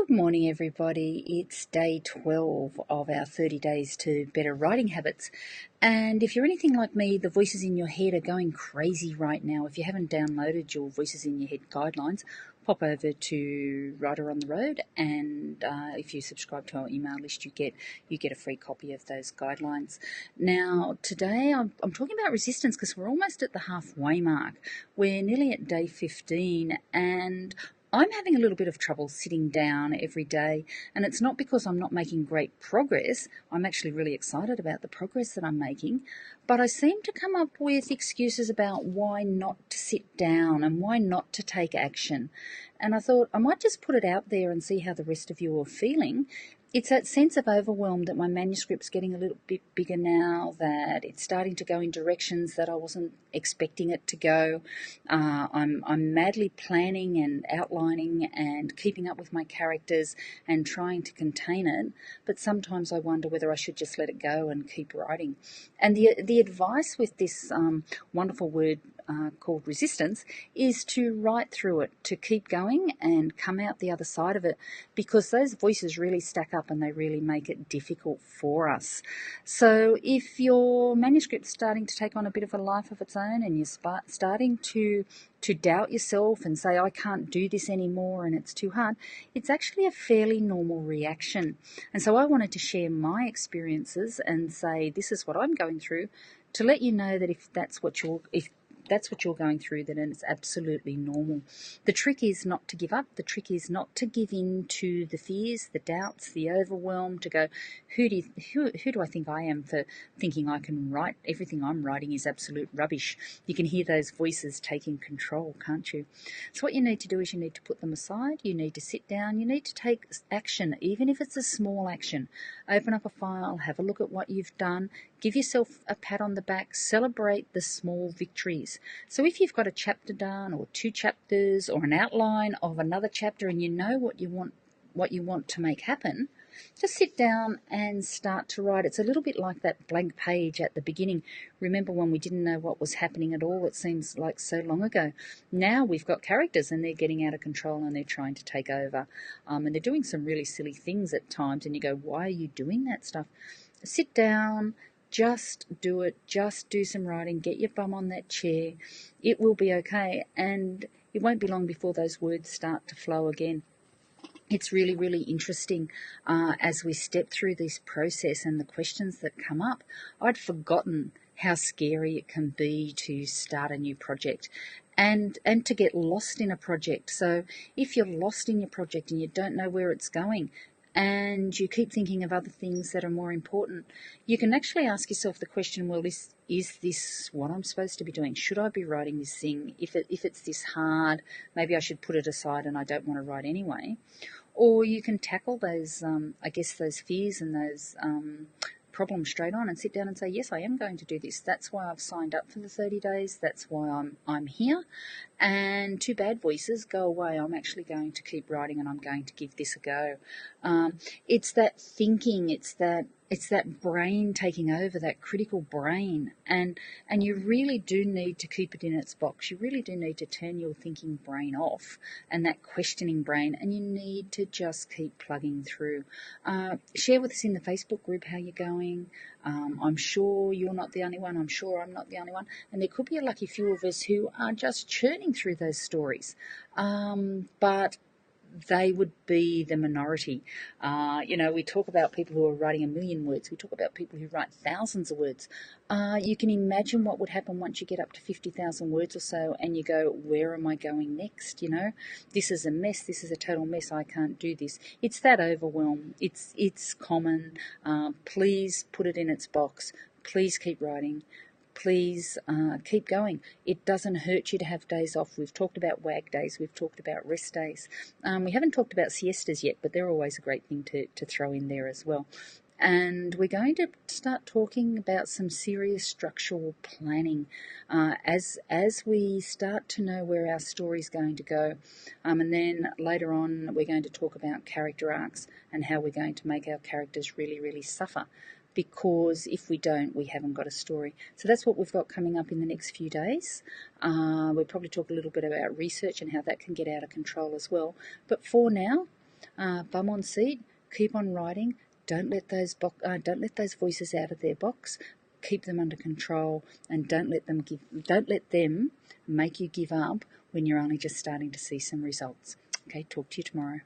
Good morning, everybody. It's day 12 of our 30 days to better writing habits. And if you're anything like me, the voices in your head are going crazy right now. If you haven't downloaded your Voices in Your Head guidelines, pop over to Writer on the Road, and if you subscribe to our email list, you get a free copy of those guidelines. Now, today I'm talking about resistance because we're almost at the halfway mark. We're nearly at day 15, and I'm having a little bit of trouble sitting down every day, and it's not because I'm not making great progress. I'm actually really excited about the progress that I'm making, but I seem to come up with excuses about why not to sit down and why not to take action. And I thought I might just put it out there and see how the rest of you are feeling. It's that sense of overwhelm that my manuscript's getting a little bit bigger now, that it's starting to go in directions that I wasn't expecting it to go. I'm madly planning and outlining and keeping up with my characters and trying to contain it, but sometimes I wonder whether I should just let it go and keep writing. And the advice with this wonderful word called resistance is to write through it, to keep going and come out the other side of it, because those voices really stack up and they really make it difficult for us. So if your manuscript's starting to take on a bit of a life of its own and you're starting to doubt yourself and say, I can't do this anymore and it's too hard, it's actually a fairly normal reaction. And so I wanted to share my experiences and say, this is what I'm going through, to let you know that if that's what you're going through, then it's absolutely normal. The trick is not to give up. The trick is not to give in to the fears, the doubts, the overwhelm, to go, who do I think I am for thinking I can write? Everything I'm writing is absolute rubbish. You can hear those voices taking control, can't you? So what you need to do is you need to put them aside. You need to sit down. You need to take action, even if it's a small action. Open up a file, have a look at what you've done, give yourself a pat on the back, celebrate the small victories. So if you've got a chapter done or 2 chapters or an outline of another chapter and you know what you want to make happen, just sit down and start to write. It's a little bit like that blank page at the beginning. Remember when we didn't know what was happening at all? It seems like so long ago. Now we've got characters and they're getting out of control and they're trying to take over. And they're doing some really silly things at times, and you go, why are you doing that stuff? Sit down, just do it, just do some writing, get your bum on that chair. It will be okay, and it won't be long before those words start to flow again. It's really, really interesting as we step through this process and the questions that come up. I'd forgotten how scary it can be to start a new project and to get lost in a project. So if you're lost in your project and you don't know where it's going, and you keep thinking of other things that are more important, you can actually ask yourself the question, well, is this what I'm supposed to be doing? Should I be writing this thing? If it's this hard, maybe I should put it aside and I don't want to write anyway. Or you can tackle those, those fears and those problems straight on and sit down and say, yes, I am going to do this. That's why I've signed up for the 30 days. That's why I'm here. And 2 bad voices, go away. I'm actually going to keep writing and I'm going to give this a go. It's that thinking, it's that brain taking over, that critical brain, and you really do need to keep it in its box. You really do need to turn your thinking brain off and that questioning brain, and you need to just keep plugging through. Share with us in the Facebook group how you're going. I'm sure you're not the only one. I'm sure I'm not the only one. And there could be a lucky few of us who are just churning through those stories. But they would be the minority. We talk about people who are writing 1 million words. We talk about people who write thousands of words. You can imagine what would happen once you get up to 50,000 words or so and you go, where am I going next? This is a mess. This is a total mess. I can't do this. It's that overwhelm. It's common. Please put it in its box. Please keep writing. Please keep going. It doesn't hurt you to have days off. We've talked about WAG days. We've talked about rest days. We haven't talked about siestas yet, but they're always a great thing to throw in there as well. And we're going to start talking about some serious structural planning as we start to know where our story's going to go. And then later on, we're going to talk about character arcs and how we're going to make our characters really, really suffer. Because if we don't, we haven't got a story. So that's what we've got coming up in the next few days. We'll probably talk a little bit about research and how that can get out of control as well. But for now, bum on seat, keep on writing. Don't let those voices out of their box. Keep them under control, and don't let them make you give up when you're only just starting to see some results. Okay, talk to you tomorrow.